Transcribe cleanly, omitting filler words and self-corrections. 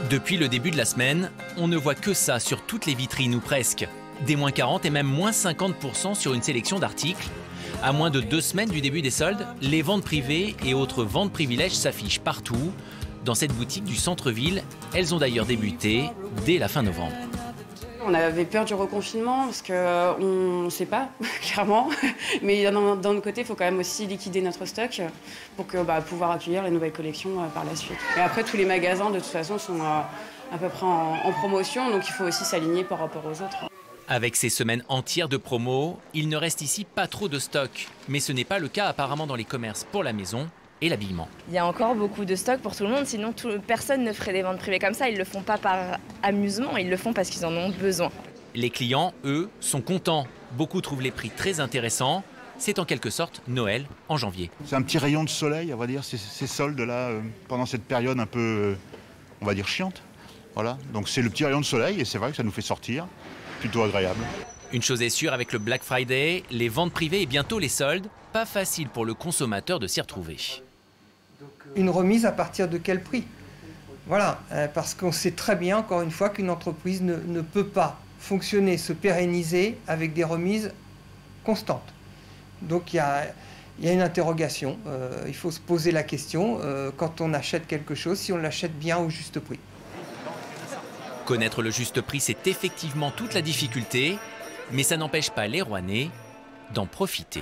Depuis le début de la semaine, on ne voit que ça sur toutes les vitrines ou presque. Des moins 40 et même moins 50% sur une sélection d'articles. À moins de 2 semaines du début des soldes, les ventes privées et autres ventes privilèges s'affichent partout. Dans cette boutique du centre-ville, elles ont d'ailleurs débuté dès la fin novembre. On avait peur du reconfinement parce qu'on ne sait pas, clairement. Mais d'un autre côté, il faut quand même aussi liquider notre stock pour pouvoir accueillir les nouvelles collections par la suite. Et après, tous les magasins, de toute façon, sont à peu près en promotion, donc il faut aussi s'aligner par rapport aux autres. Avec ces semaines entières de promos, il ne reste ici pas trop de stock. Mais ce n'est pas le cas apparemment dans les commerces pour la maison et l'habillement. Il y a encore beaucoup de stock pour tout le monde, sinon personne ne ferait des ventes privées comme ça. Ils ne le font pas par amusement, ils le font parce qu'ils en ont besoin. Les clients, eux, sont contents. Beaucoup trouvent les prix très intéressants. C'est en quelque sorte Noël en janvier. C'est un petit rayon de soleil, on va dire, ces soldes-là, pendant cette période un peu, on va dire, chiante. Voilà. Donc c'est le petit rayon de soleil et c'est vrai que ça nous fait sortir. Plutôt agréable. Une chose est sûre avec le Black Friday, les ventes privées et bientôt les soldes, pas facile pour le consommateur de s'y retrouver. Une remise à partir de quel prix? Voilà, parce qu'on sait très bien, encore une fois, qu'une entreprise ne peut pas fonctionner, se pérenniser avec des remises constantes. Donc il y a une interrogation, il faut se poser la question, quand on achète quelque chose, si on l'achète bien au juste prix. Connaître le juste prix, c'est effectivement toute la difficulté, mais ça n'empêche pas les Rouennais d'en profiter.